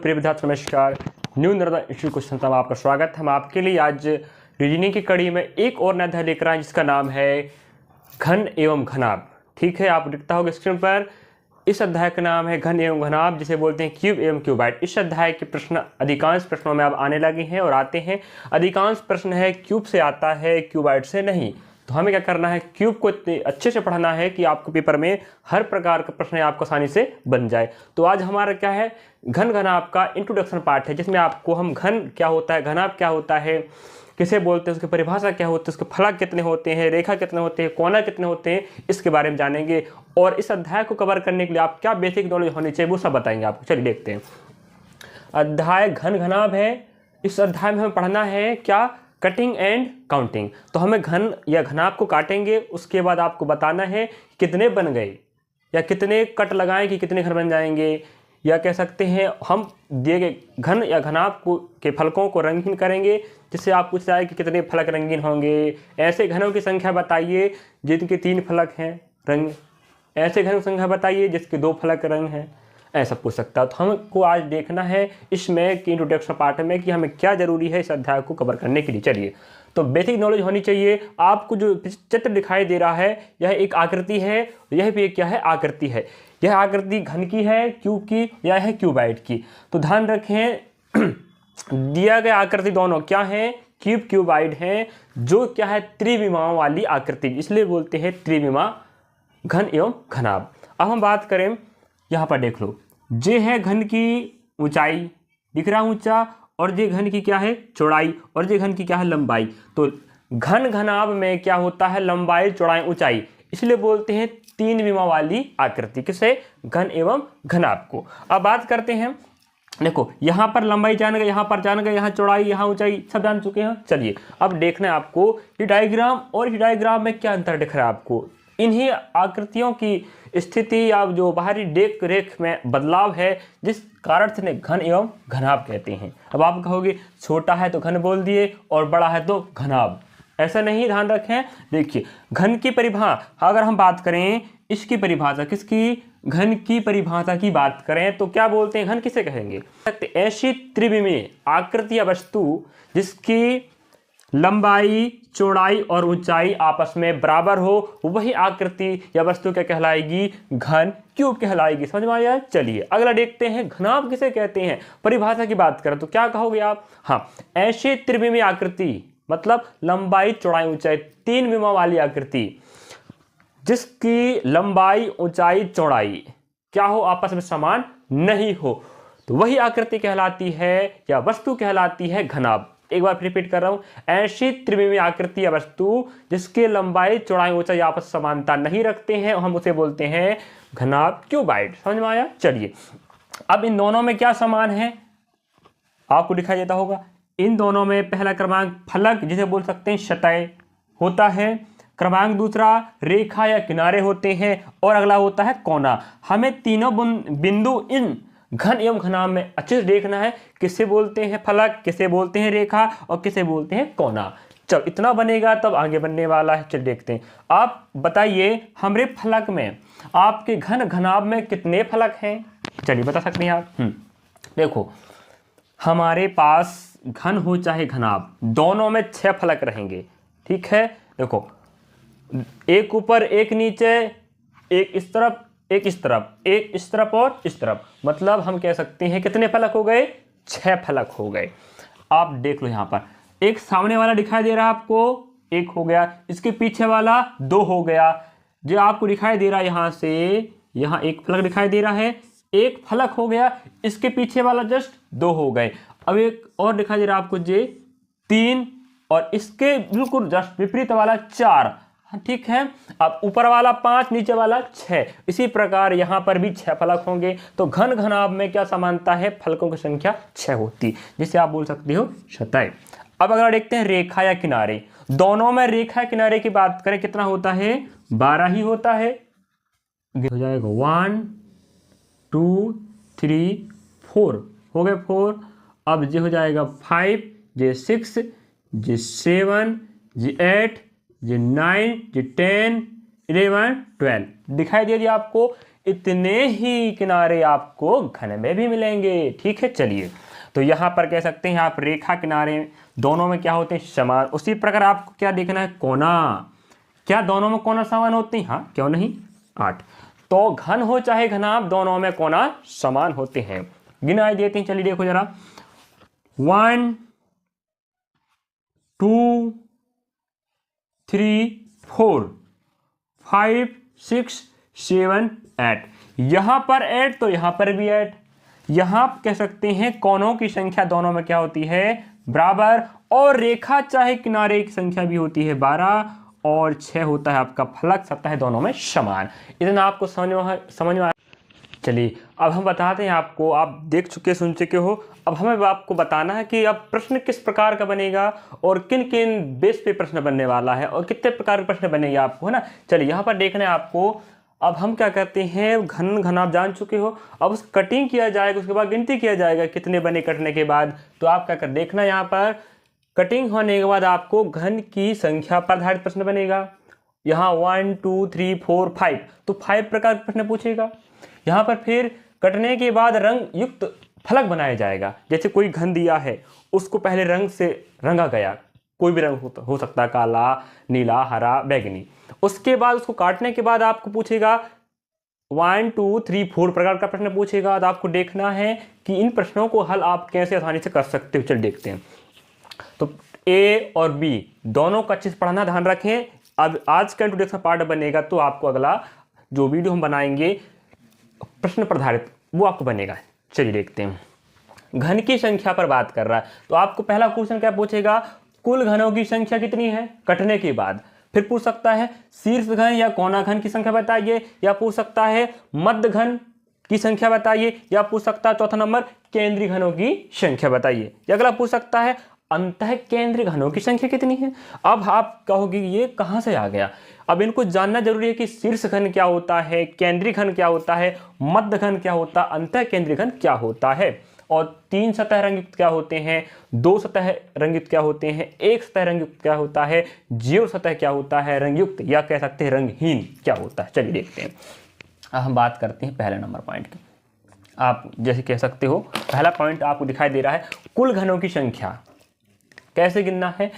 प्रिय विद्यार्थी नमस्कार। न्यू नर्मदा इंस्टीट्यूट क्वेश्चन में आपका स्वागत है। हम आपके लिए आज रीजनिंग की कड़ी में एक और नया अध्याय लेकर आए जिसका नाम है घन एवं घनाभ। ठीक है, आप दिखता होगा स्क्रीन पर। इस अध्याय का नाम है घन एवं घनाभ, जिसे बोलते हैं क्यूब एवं क्यूबाइड। इस अध्याय के प्रश्न अधिकांश प्रश्नों में अब आने लगे हैं और आते हैं। अधिकांश प्रश्न है क्यूब से आता है, क्यूबाइड से नहीं। तो हमें क्या करना है, क्यूब को इतने अच्छे से पढ़ना है कि आपको पेपर में हर प्रकार का प्रश्न आपको आसानी से बन जाए। तो आज हमारा क्या है, घन घनाभ का इंट्रोडक्शन पार्ट है, जिसमें आपको हम घन क्या होता है, घनाभ क्या होता है, किसे बोलते हैं, उसकी परिभाषा क्या होती है, उसके फलक कितने होते हैं, रेखा कितने होते हैं, कोना कितने होते हैं, इसके बारे में जानेंगे। और इस अध्याय को कवर करने के लिए आप क्या बेसिक नॉलेज होनी चाहिए वो सब बताएंगे आपको। चलिए देखते हैं। अध्याय घन घनाभ है। इस अध्याय में हमें पढ़ना है क्या, कटिंग एंड काउंटिंग। तो हमें घन या घनाभ को काटेंगे, उसके बाद आपको बताना है कितने बन गए या कितने कट लगाएं कि कितने घन बन जाएंगे, या कह सकते हैं हम दिए गए घन या घनाभ को के फलकों को रंगीन करेंगे, जिससे आप पूछ जाए कि कितने फलक रंगीन होंगे। ऐसे घनों की संख्या बताइए जिनके 3 फलक हैं रंग, ऐसे घनों की संख्या बताइए जिसके 2 फलक रंग हैं, ऐसा पूछ सकता है। तो हमको आज देखना है इसमें कि इंट्रोडक्शन पार्ट में कि हमें क्या जरूरी है इस अध्याय को कवर करने के लिए। चलिए, तो बेसिक नॉलेज होनी चाहिए। आपको जो चित्र दिखाई दे रहा है यह एक आकृति है, यह भी एक क्या है, आकृति है। यह आकृति घन की है, क्यूब की, या है क्यूबाइड की। तो ध्यान रखें दिया गया आकृति दोनों क्या है, क्यूब क्यूबाइड है, जो क्या है त्रिविमाओं वाली आकृति, इसलिए बोलते हैं त्रिविमा, घन एवं घनाभ। अब हम बात करें, यहाँ पर देख लो, जे है घन की ऊंचाई, दिख रहा ऊंचा, और जे घन की क्या है चौड़ाई, और जे घन की क्या है लंबाई। तो घन घनाभ में क्या होता है, लंबाई चौड़ाई ऊंचाई, इसलिए बोलते हैं 3 विमा वाली आकृति, किसे, घन एवं घनाभ को। अब बात करते हैं, देखो यहाँ पर लंबाई जान गए, यहाँ पर जान गए, यहाँ चौड़ाई, यहाँ ऊंचाई, सब जान चुके हैं। चलिए अब देखना है आपको ये डायग्राम और ये डायग्राम में क्या अंतर दिख रहा है आपको। इन्हीं आकृतियों की स्थिति या जो बाहरी देख रेख में बदलाव है, जिस कारण से घन एवं घनाभ कहते हैं। अब आप कहोगे छोटा है तो घन बोल दिए और बड़ा है तो घनाभ, ऐसा नहीं, ध्यान रखें। देखिए घन की परिभाषा अगर हम बात करें, इसकी परिभाषा किसकी, घन की परिभाषा की बात करें तो क्या बोलते हैं, घन किसे कहेंगे, ऐसी त्रिविमीय आकृति या वस्तु जिसकी लंबाई चौड़ाई और ऊंचाई आपस में बराबर हो, वही आकृति या वस्तु क्या कहलाएगी, घन क्यूब कहलाएगी। समझ में आया। चलिए अगला देखते हैं, घनाभ किसे कहते हैं। परिभाषा की बात करें तो क्या कहोगे आप, हाँ, ऐसी त्रिविमीय आकृति मतलब लंबाई चौड़ाई ऊंचाई 3 विमा वाली आकृति जिसकी लंबाई ऊंचाई चौड़ाई क्या हो, आपस में समान नहीं हो, तो वही आकृति कहलाती है या वस्तु कहलाती है घनाभ। एक बार रिपीट कर रहा हूं, ऐसी त्रिविमीय आकृति या वस्तु जिसके लंबाई चौड़ाई ऊंचाई आपस समानता नहीं रखते हैं, हम उसे बोलते हैं घनाभ क्यूबाइड। समझ में आया। चलिए अब इन दोनों में क्या समान है आपको दिखाई देता होगा। इन दोनों में पहला क्रमांक फलक, जिसे बोल सकते हैं सतह होता है, क्रमांक दूसरा रेखा या किनारे होते हैं, और अगला होता है कोना। हमें तीनों बिंदु इन घन एवं घनाभ में अच्छे से देखना है, किसे बोलते हैं फलक, किसे बोलते हैं रेखा, और किसे बोलते हैं कोना। चल इतना बनेगा तब आगे बनने वाला है। चल देखते हैं। आप बताइए हमारे फलक में आपके घन घनाभ में कितने फलक हैं, चलिए बता सकते हैं आप। देखो हमारे पास घन हो चाहे घनाभ, दोनों में 6 फलक रहेंगे। ठीक है, देखो एक ऊपर एक नीचे, एक इस तरफ एक इस तरफ, एक इस तरफ और इस तरफ, मतलब हम कह सकते हैं कितने फलक हो गए, 6 फलक हो गए। आप देख लो यहाँ पर एक सामने वाला दिखाई दे रहा है आपको, 1 हो गया, इसके पीछे वाला 2 हो गया, जो आपको दिखाई दे रहा है यहाँ से, यहाँ एक फलक दिखाई दे रहा है, 1 फलक हो गया, इसके पीछे वाला जस्ट 2 हो गए। अब एक और दिखाई दे रहा है आपको जे 3, और इसके बिल्कुल जस्ट विपरीत वाला 4। ठीक है, अब ऊपर वाला 5, नीचे वाला 6। इसी प्रकार यहाँ पर भी 6 फलक होंगे। तो घन घनाभ में क्या समानता है, फलकों की संख्या 6 होती, जिसे आप बोल सकते हो सतह। अब अगर देखते हैं रेखा या किनारे, दोनों में रेखा या किनारे की बात करें कितना होता है, 12 ही होता है। हो जाएगा 1 2 3 4 हो गए 4। अब ये हो जाएगा 5, ये 6, ये 7, ये 8, ये 9, ये 10, 11, 12 दिखाई दे दिया आपको। इतने ही किनारे आपको घन में भी मिलेंगे। ठीक है, चलिए तो यहाँ पर कह सकते हैं आप रेखा किनारे दोनों में क्या होते हैं, समान। उसी प्रकार आपको क्या देखना है, कोना। क्या दोनों में कोना समान होते हैं? हाँ, क्यों नहीं, 8। तो घन हो चाहे घनाभ, दोनों में कोना समान होते हैं। गिनाई देते हैं, चलिए देखो जरा। 1 2 3 4 5 6 7 8। यहां पर 8 तो यहां पर भी 8। यहां कह सकते हैं कोनों की संख्या दोनों में क्या होती है, बराबर। और रेखा चाहे किनारे की संख्या भी होती है 12 और 6 होता है आपका फलक सतह, दोनों में समान। इतना आपको समझ में आया। चलिए अब हम बताते हैं आपको, आप देख चुके सुन चुके हो, अब हमें आपको बताना है कि अब प्रश्न किस प्रकार का बनेगा और किन किन बेस पे प्रश्न बनने वाला है और कितने प्रकार के प्रश्न बनेंगे आपको, है ना। चलिए यहाँ पर देखना है आपको। अब हम क्या करते हैं, घन घन आप जान चुके हो, अब उस कटिंग किया जाएगा, उसके बाद गिनती किया जाएगा कितने बने कटने के बाद। तो आप क्या कर देखना, यहाँ पर कटिंग होने के बाद आपको घन की संख्या पर आधारित प्रश्न बनेगा। यहाँ 1 2 3 4 5, तो 5 प्रकार के प्रश्न पूछेगा। यहाँ पर फिर कटने के बाद रंग युक्त फलक बनाया जाएगा। जैसे कोई घन दिया है, उसको पहले रंग से रंगा गया, कोई भी रंग हो सकता है, काला, नीला, हरा, बैगनी। उसके बाद उसको काटने के बाद आपको पूछेगा 1 2 3 4 प्रकार का प्रश्न पूछेगा। तो आपको देखना है कि इन प्रश्नों को हल आप कैसे आसानी से कर सकते हो। चल देखते हैं। तो ए और बी दोनों का अच्छे से पढ़ना, ध्यान रखें। अब आज का इंट्रोडक्शन पार्ट बनेगा तो आपको अगला जो वीडियो हम बनाएंगे प्रश्न पर आधारित, वो आपको बनेगा। चलिए देखते हैं। घन की संख्या पर बात कर रहा है, तो आपको पहला क्वेश्चन क्या पूछेगा, कुल घनों की संख्या कितनी है कटने के बाद। फिर पूछ सकता है शीर्ष घन या कोना घन की संख्या बताइए, या पूछ सकता है मध्य घन की संख्या बताइए, या पूछ सकता है चौथा नंबर केंद्रीय घनों की संख्या बताइए, या अगला पूछ सकता है अंतः केंद्रीय घनों की संख्या कितनी है। अब आप कहोगे ये कहां से आ गया। अब इनको जानना जरूरी है कि शीर्ष घन क्या होता है, केंद्रीय घन क्या होता है, मध्य घन क्या होता है, अंतः केंद्रीय घन क्या होता है, और 3 सतह रंगयुक्त क्या होते हैं, 2 सतह रंगयुक्त क्या होते हैं, 1 सतह रंगयुक्त क्या होता है, 0 सतह क्या होता है, रंगयुक्त या कह सकते हैं रंगहीन क्या होता है। चलिए देखते हैं। अब हम बात करते हैं पहले नंबर पॉइंट की। आप जैसे कह सकते हो, पहला पॉइंट आपको दिखाई दे रहा है, कुल घनों की संख्या कैसे गिनना है,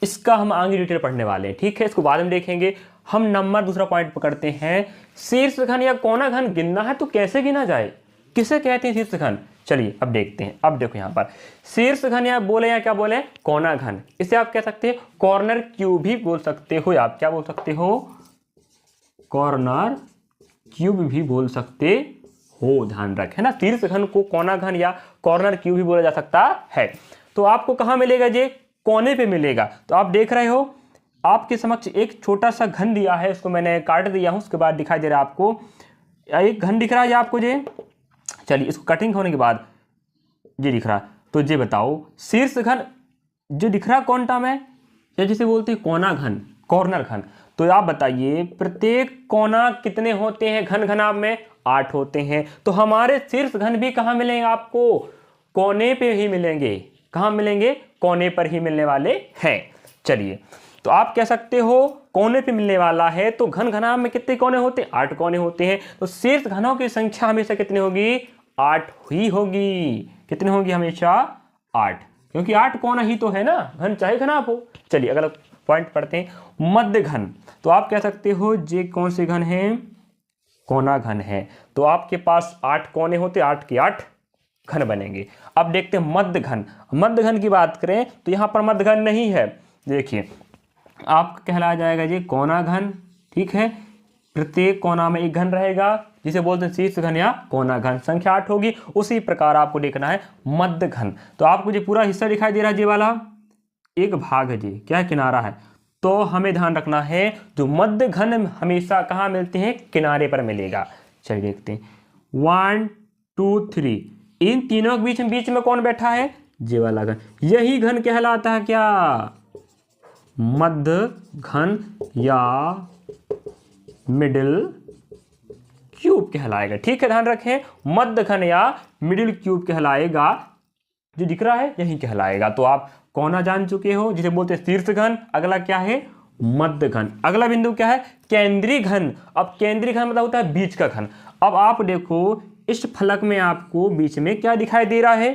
इसका हम आगे डिटेल पढ़ने वाले हैं। ठीक है, इसको बाद में देखेंगे। हम नंबर दूसरा पॉइंट पकड़ते हैं, शीर्ष घन या कोना घन गिनना है तो कैसे गिना जाए, किसे कहते हैं शीर्ष घन। चलिए अब देखते हैं। अब देखो यहाँ पर शीर्ष घन या बोले या क्या बोले, कोना घन। इसे आप कह सकते हैं कॉर्नर क्यूब भी बोल सकते हो, आप क्या बोल सकते हो, कॉर्नर क्यूब भी बोल सकते हो। ध्यान रखें ना, शीर्ष घन को कोना घन या कॉर्नर क्यूब भी बोला जा सकता है। तो आपको कहाँ मिलेगा, ये कोने पे मिलेगा। तो आप देख रहे हो आपके समक्ष एक छोटा सा घन दिया है, इसको मैंने काट दिया हूं, उसके बाद दिखाई दे रहा है आपको एक घन दिख रहा है आपको ये। चलिए इसको कटिंग होने के बाद ये दिख रहा है, तो ये बताओ शीर्ष घन जो दिख रहा कौन टर्म है, या जिसे बोलते हैं कोना घन, कॉर्नर घन। तो आप बताइए प्रत्येक कोना कितने होते हैं घन घनाभ में, 8 होते हैं। तो हमारे शीर्ष घन भी कहाँ मिलेंगे आपको, कोने पे ही मिलेंगे। कहाँ मिलेंगे, कोने पर ही मिलने वाले हैं। चलिए तो आप कह सकते हो कोने पे मिलने वाला है, तो घन घनाभ में कितने कोने होते हैं, 8 कोने होते हैं। तो शीर्ष घनों की संख्या हमेशा कितनी होगी, 8 ही होगी। कितनी होगी, हमेशा 8, क्योंकि 8 कोना ही तो है ना, घन चाहे घनाभ हो। चलिए अगला पॉइंट पढ़ते हैं, मध्य घन। तो आप कह सकते हो ये कौन से घन है, कोना घन है। तो आपके पास 8 कोने होते, 8 के 8 घन बनेंगे। अब देखते हैं मध्य घन। मध्य घन की बात करें तो यहाँ पर मध्य घन नहीं है। देखिए आपका कहलाया जाएगा ये कोना घन। ठीक है, प्रत्येक कोना में एक घन रहेगा, जिसे बोलते हैं शीर्ष घन या कोना घन। संख्या 8 होगी। उसी प्रकार आपको देखना है मध्य घन। तो आपको ये पूरा हिस्सा दिखाई दे रहा है, ये वाला एक भाग है, ये क्या किनारा है। तो हमें ध्यान रखना है जो मध्य घन हमेशा कहाँ मिलते हैं, किनारे पर मिलेगा। चलिए देखते हैं 1 2 3, इन तीनों के बीच में कौन बैठा है, ये वाला घन। यही घन कहलाता है क्या, मध्य घन या मिडिल क्यूब कहलाएगा। ठीक है, ध्यान रखें मध्य घन या मिडिल क्यूब कहलाएगा। जो दिख रहा है यही कहलाएगा। तो आप कोना जान चुके हो, जिसे बोलते हैं शीर्ष घन। अगला क्या है, मध्य घन। अगला बिंदु क्या है, केंद्रीय घन। अब केंद्रीय घन मतलब होता है बीच का घन। अब आप देखो इस फलक में आपको बीच में क्या दिखाई दे रहा है,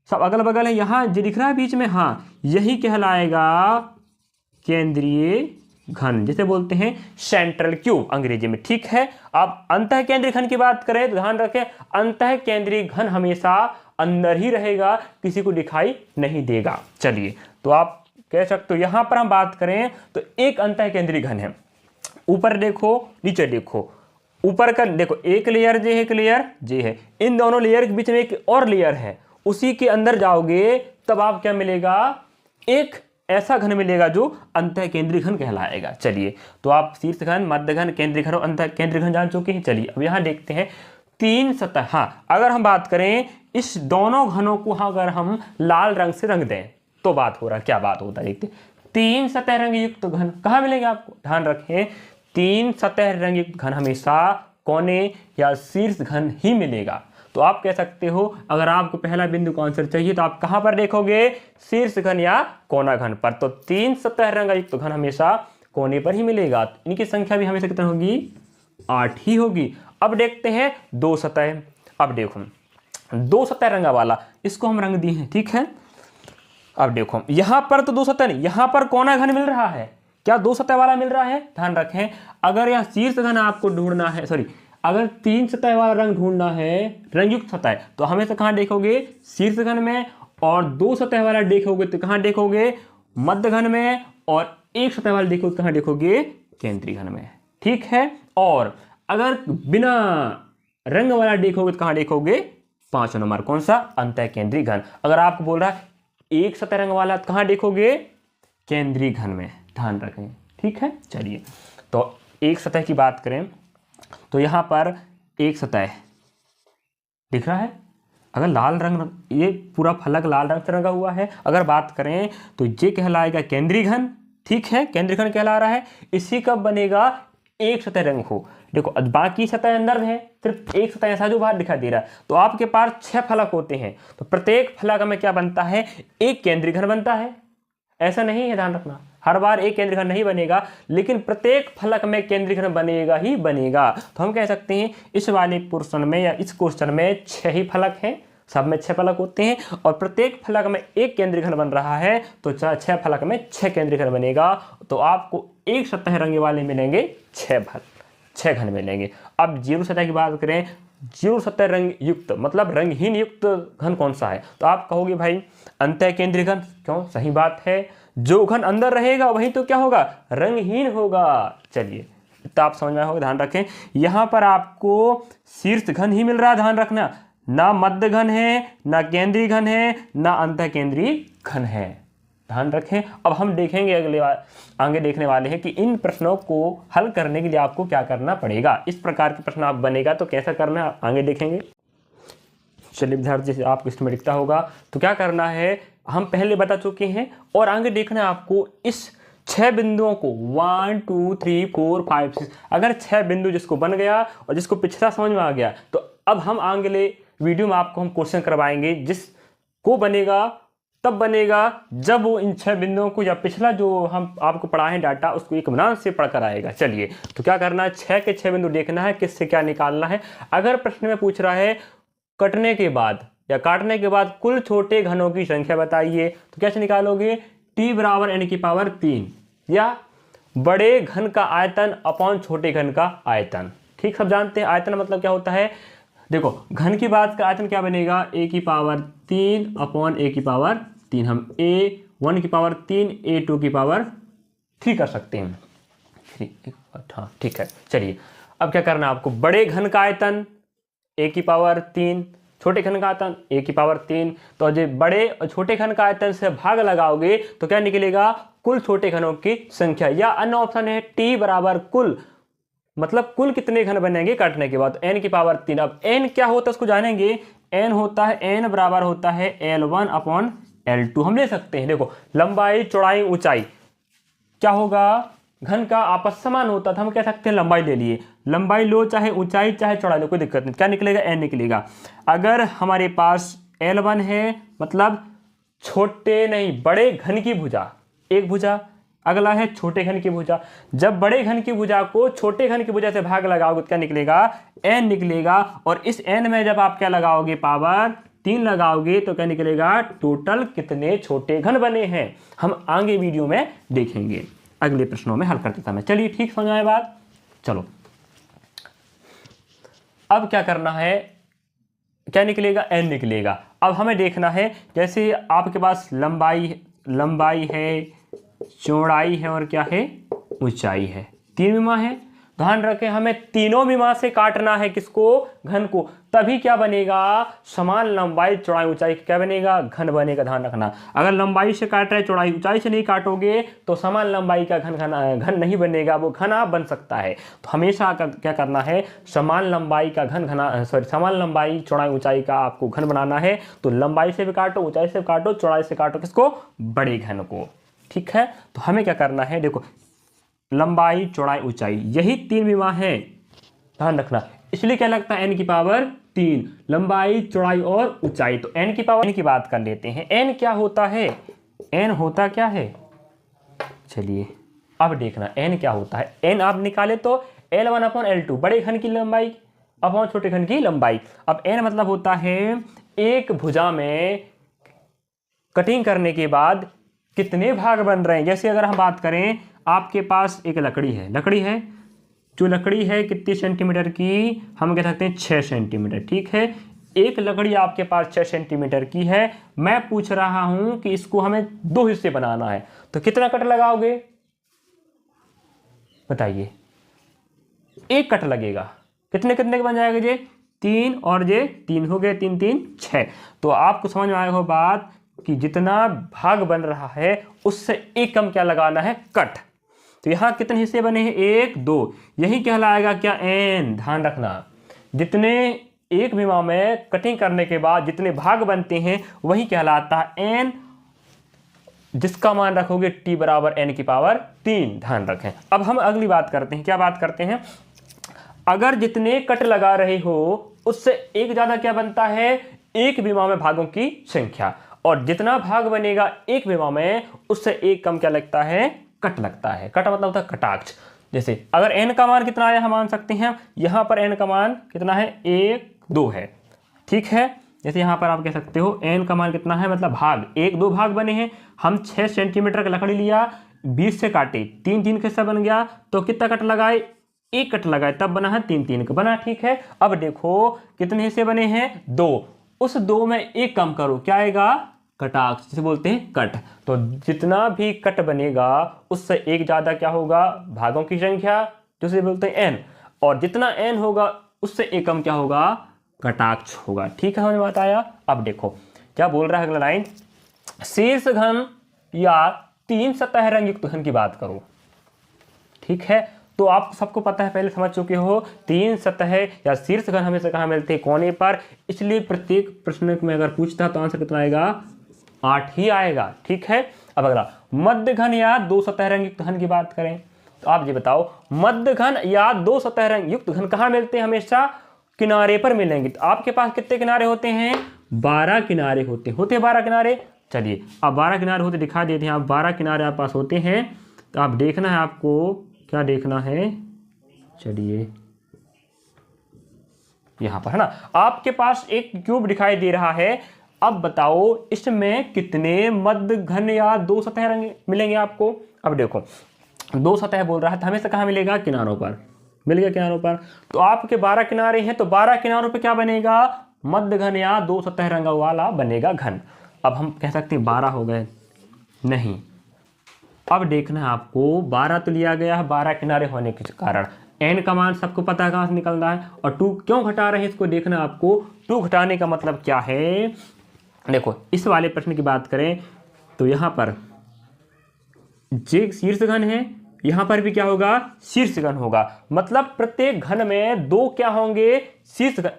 सब अगल बगल है, यहां जो दिख रहा है बीच में, हाँ यही कहलाएगा केंद्रीय घन, जिसे बोलते हैं सेंट्रल क्यूब अंग्रेजी में। ठीक है, अब अंतः केंद्रीय घन की बात करें तो ध्यान रखें अंतः केंद्रीय घन हमेशा अंदर ही रहेगा, किसी को दिखाई नहीं देगा। चलिए, तो आप कह सकते हो यहां पर हम बात करें तो एक अंतः केंद्रीय घन है, ऊपर देखो नीचे देखो, ऊपर का देखो एक लेयर जे है, एक लेयर जे है, इन दोनों लेयर के बीच में एक और लेयर है, उसी के अंदर जाओगे तब आप क्या मिलेगा, एक ऐसा घन मिलेगा जो अंतः केंद्रीय घन कहलाएगा। चलिए, तो आप शीर्ष घन, मध्य घन, केंद्रीय घन और अंतः केंद्रीय घन जान चुके हैं। चलिए अब यहां देखते हैं तीन सतह। हाँ, अगर हम बात करें इस दोनों घनों को अगर हम लाल रंग से रंग दें तो बात हो रहा है, क्या बात होता है देखते हैं। तीन सतह रंग युक्त घन कहां मिलेंगे आपको, ध्यान रखें तीन सतह रंग युक्त घन हमेशा कोने या शीर्ष घन ही मिलेगा। तो आप कह सकते हो अगर आपको पहला बिंदु का आंसर चाहिए तो आप कहां पर देखोगे, शीर्ष घन या कोना घन पर। तो तीन सतह रंग युक्त घन हमेशा कोने पर ही मिलेगा, इनकी संख्या भी हमेशा कितनी होगी, 8 ही होगी। अब देखते हैं दो सतह। अब देखो दो सतह रंगा वाला, इसको हम रंग दिए हैं, ठीक है। अब देखो यहां पर तो दो सतह नहीं, यहां पर कोना घन मिल रहा है, क्या दो सतह वाला मिल रहा है, ध्यान रखें। अगर यह शीर्ष घन आपको ढूंढना है, सॉरी अगर तीन सतह वाला रंग ढूंढना है, रंग युक्त सतह, तो हमेशा कहां देखोगे, शीर्ष घन में, और दो सतह वाला देखोगे तो कहां देखोगे, मध्य घन में, और एक सतह वाला देखोगे कहां देखोगे, केंद्रीय घन में। ठीक है, और अगर बिना रंग वाला देखोगे तो कहां देखोगे, 5 नंबर कौन सा, अंतः केंद्रीय घन। अगर आपको बोल रहा है एक सतह रंग वाला तो कहां देखोगे, केंद्रीय घन में, ध्यान रखें। ठीक है, चलिए तो एक सतह की बात करें तो यहां पर एक सतह दिख रहा है, अगर लाल रंग, ये पूरा फलक लाल रंग से रंगा हुआ है, अगर बात करें तो ये कहलाएगा केंद्रीय घन। ठीक है, केंद्रीय घन कहला रहा है। इसी कब बनेगा, एक सतह रंग हो। देखो बाकी सतह अंदर है, सिर्फ एक सतह ऐसा जो बाहर दिखाई दे रहा है। तो आपके पास 6 फलक होते हैं, तो प्रत्येक फलक में क्या बनता है, एक केंद्रीय घन बनता है। ऐसा नहीं है, ध्यान रखना, हर बार एक केंद्रीय घन नहीं बनेगा, लेकिन प्रत्येक फलक में केंद्रीय घन बनेगा ही बनेगा। तो हम कह सकते हैं इस वाले पोर्शन में या इस क्वेश्चन में 6 ही फलक हैं, सब में 6 फलक होते हैं, और प्रत्येक फलक में एक केंद्रीय घन बन रहा है, तो 6 फलक में 6 केंद्रीय घन बनेगा। तो आपको एक सतह रंग वाले मिलेंगे 6 घन मिलेंगे। अब जीरो सतह की बात करें, जीरो सतह रंग युक्त मतलब रंगहीन युक्त घन कौन सा है, तो आप कहोगे भाई अंतः केंद्रीय घन। क्यों, सही बात है, जो घन अंदर रहेगा वही तो क्या होगा, रंगहीन होगा। चलिए तो आप समझ में होगा, ध्यान रखें यहां पर आपको शीर्ष घन ही मिल रहा है, ध्यान रखना, ना मध्य घन है, ना केंद्रीय घन है, ना अंतः केंद्रीय घन है, ध्यान रखें। अब हम देखेंगे आगे देखने वाले हैं कि इन प्रश्नों को हल करने के लिए आपको क्या करना पड़ेगा। इस प्रकार के प्रश्न आप बनेगा तो कैसा करना है आगे देखेंगे। चलिए विद्यार्थी, जैसे आपको इसमें दिखता होगा तो क्या करना है, हम पहले बता चुके हैं, और आगे देखना है आपको इस 6 बिंदुओं को 1 2 3 4 5 6, अगर 6 बिंदु जिसको बन गया और जिसको पिछला समझ में आ गया, तो अब हम अगले वीडियो में आपको हम क्वेश्चन करवाएंगे जिसको बनेगा तब बनेगा जब वो इन 6 बिंदुओं को या पिछला जो हम आपको पढ़ाए डाटा उसको एक मान से पढ़कर आएगा। चलिए तो क्या करना है, 6 के 6 बिंदु देखना है, किससे क्या निकालना है। अगर प्रश्न में पूछ रहा है कटने के बाद या काटने के बाद कुल छोटे घनों की संख्या बताइए, तो कैसे निकालोगे, t बराबर n की पावर 3, या बड़े घन का आयतन अपॉन छोटे घन का आयतन। ठीक, सब जानते हैं आयतन मतलब क्या होता है। देखो घन की बात का आयतन क्या बनेगा, a की पावर 3 अपॉन a की पावर 3, हम a1 की पावर 3 a2 की पावर 3 कर सकते हैं। हाँ ठीक है, चलिए अब क्या करना है आपको, बड़े घन का आयतन a की पावर 3, छोटे घन का आयतन a की पावर 3, तो जो बड़े और छोटे घन का आयतन से भाग लगाओगे तो क्या निकलेगा, कुल छोटे घनों की संख्या, या अन्य ऑप्शन है t बराबर कुल, मतलब कुल कितने घन बनेंगे काटने के बाद, n की पावर 3। अब n क्या होता है उसको जानेंगे, n होता है, n बराबर होता है L1 अपॉन L2। हम ले सकते हैं, देखो लंबाई चौड़ाई ऊंचाई क्या होगा, घन का आपस समान होता था, हम कह सकते हैं लंबाई ले लिए, लंबाई लो चाहे ऊंचाई चाहे चौड़ाई लो, कोई दिक्कत नहीं, क्या निकलेगा, n निकलेगा। अगर हमारे पास L1 है मतलब छोटे नहीं बड़े घन की भुजा, एक भुजा अगला है छोटे घन की भुजा। जब बड़े घन की भुजा को छोटे घन की भुजा से भाग लगाओगे तो क्या निकलेगा, n निकलेगा। और इस n में जब आप क्या लगाओगे, पावर 3 लगाओगे तो क्या निकलेगा, टोटल कितने छोटे घन बने हैं, हम आगे वीडियो में देखेंगे, अगले प्रश्नों में हल करते समय। चलिए ठीक समझ आए बात। चलो अब क्या करना है, क्या निकलेगा, n निकलेगा। अब हमें देखना है, जैसे आपके पास लंबाई है, चौड़ाई है और क्या है, ऊंचाई है, 3 विमा है। ध्यान रखें हमें तीनों विमा से काटना है किसको, घन को, तभी क्या बनेगा, समान लंबाई चौड़ाई ऊंचाई क्या बनेगा, घन बनेगा। ध्यान रखना, अगर लंबाई से काट रहे ऊंचाई से नहीं काटोगे तो समान लंबाई का घन नहीं बनेगा, वो घना बन सकता है। तो हमेशा क्या करना है, समान लंबाई का समान लंबाई चौड़ाई ऊंचाई का आपको घन बनाना है। तो लंबाई से भी काटो, ऊंचाई से काटो, चौड़ाई से काटो, किसको, बड़े घन को। ठीक है, तो हमें क्या करना है, देखो लंबाई चौड़ाई ऊंचाई यही 3 विमा है, ध्यान रखना, इसलिए क्या लगता है n की पावर 3, लंबाई चौड़ाई और ऊंचाई। तो n की पावर n की बात कर लेते हैं, n क्या होता है, n होता क्या है, चलिए अब देखना n क्या होता है। n आप निकाले तो L1/L2 बड़े घन की लंबाई अपॉन छोटे घन की लंबाई। अब n मतलब होता है एक भुजा में कटिंग करने के बाद कितने भाग बन रहे हैं। जैसे अगर हम बात करें, आपके पास एक लकड़ी है, जो लकड़ी है कितनी सेंटीमीटर की, हम कह सकते हैं 6 सेंटीमीटर। ठीक है, एक लकड़ी आपके पास 6 सेंटीमीटर की है। मैं पूछ रहा हूं कि इसको हमें 2 हिस्से बनाना है, तो कितना कट लगाओगे, बताइए। 1 कट लगेगा, कितने कितने के बन जाएगा जे, 3 और जे 3 हो गए, 3 3 6। तो आपको समझ में आया हो बात कि जितना भाग बन रहा है उससे एक कम क्या लगाना है, कट। तो यहां कितने हिस्से बने हैं, 1 2, यही कहलाएगा क्या, n। ध्यान रखना, जितने एक विमा में कटिंग करने के बाद जितने भाग बनते हैं वही कहलाता है n, जिसका मान रखोगे t बराबर n की पावर 3। ध्यान रखें। अब हम अगली बात करते हैं, क्या बात करते हैं, अगर जितने कट लगा रहे हो उससे एक ज्यादा क्या बनता है, एक विमा में भागों की संख्या, और जितना भाग बनेगा एक विमा में उससे एक कम क्या लगता है, कट लगता है। कट मतलब होता है कटाक्ष। जैसे अगर n का मान कितना है, हम मान सकते हैं यहां पर n का मान कितना है, 1 2 है। ठीक है, जैसे यहां पर आप कह सकते हो n का मान कितना है, मतलब भाग 1 2 भाग बने हैं। हम 6 सेंटीमीटर का लकड़ी लिया, 20 से काटे, 3 3 का हिस्सा बन गया, तो कितना कट लगाए, 1 कट लगाए, तब बना है 3 3 का बना। ठीक है, अब देखो कितने हिस्से बने हैं, 2, उस 2 में एक कम करो, क्या आएगा, कटाक्ष, जिसे बोलते हैं कट। तो जितना भी कट बनेगा उससे एक ज्यादा क्या होगा, भागों की संख्या, जिसे बोलते हैं n, और जितना n होगा उससे एक कम क्या होगा, कटाक्ष होगा। ठीक है, हमें बताया। अब देखो क्या बोल रहा है अगला लाइन, शीर्ष घन या 3 सतह रंग युक्त घन की बात करो। ठीक है, तो आप सबको पता है, पहले समझ चुके हो, 3 सतह या शीर्ष घन हमेशा कहाँ मिलते हैं, कोने पर। इसलिए प्रत्येक प्रश्न में अगर पूछता तो आंसर कितना आएगा, 8 ही आएगा। ठीक है, अब अगला मध्य घन या 2 सतह रंग युक्त घन की बात करें, तो आप ये बताओ, मध्य घन या 2 सतह रंग युक्त घन कहाँ मिलते हैं, हमेशा किनारे पर मिलेंगे। तो आपके पास कितने किनारे होते हैं, 12 किनारे होते हैं 12 किनारे। चलिए अब 12 किनारे होते दिखा देते हैं, आप 12 किनारे आपके पास होते हैं। तो आप देखना है, आपको क्या देखना है, चलिए यहां पर है ना, आपके पास एक क्यूब दिखाई दे रहा है। अब बताओ इसमें कितने मध्य घन या 2 सतह रंग मिलेंगे आपको। अब देखो 2 सतह बोल रहा है, तो हमेशा कहाँ मिलेगा, किनारों पर मिल गया, किनारों पर। तो आपके 12 किनारे हैं, तो 12 किनारों पे क्या बनेगा, मध्य घन या 2 सतह रंग वाला बनेगा घन। अब हम कह सकते हैं 12 हो गए, नहीं, अब देखना है आपको, 12 तो लिया गया है 12 किनारे होने के कारण, n का मान सबको पता है कहाँ से निकलना है, और 2 क्यों घटा रहे हैं इसको देखना आपको। 2 घटाने का मतलब क्या है, देखो इस वाले प्रश्न की बात करें तो यहाँ पर जे शीर्ष घन है, यहाँ पर भी क्या होगा, शीर्ष घन होगा। मतलब प्रत्येक घन में 2 क्या होंगे, शीर्ष घन।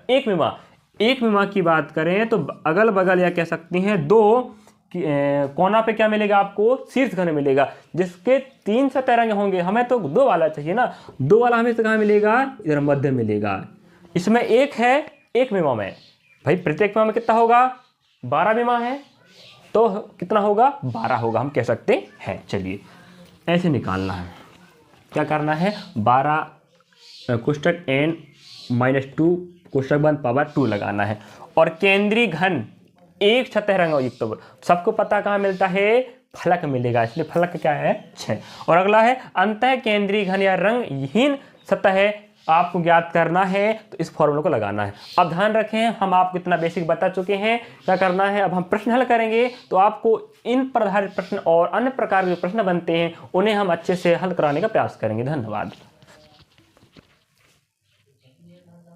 एक विमा की बात करें तो अगल बगल या कह सकते हैं 2 कोना पे क्या मिलेगा आपको, शीर्ष घन मिलेगा, जिसके 3 सतह रंग होंगे। हमें तो 2 वाला चाहिए ना, 2 वाला हमें कहाँ मिलेगा, इधर मध्य मिलेगा। इसमें एक है, एक विमा में भाई प्रत्येक विमा में कितना होगा, 12 विमा है, तो कितना होगा, 12 होगा, हम कह सकते हैं। चलिए ऐसे निकालना है। क्या करना है, 12 कोष्टक n - 2 कोष्टक बंद पावर 2 लगाना है। और केंद्रीय घन एक सतह रंग युक्त, तो सबको पता कहाँ मिलता है, फलक मिलेगा, इसलिए फलक क्या है 6। और अगला है अंतः केंद्रीय घन या रंगहीन सतह आपको ज्ञात करना है, तो इस फॉर्मूले को लगाना है। अब ध्यान रखें, हम आपको इतना बेसिक बता चुके हैं। क्या करना है, अब हम प्रश्न हल करेंगे, तो आपको इन पर आधारित प्रश्न और अन्य प्रकार के प्रश्न बनते हैं उन्हें हम अच्छे से हल कराने का प्रयास करेंगे। धन्यवाद।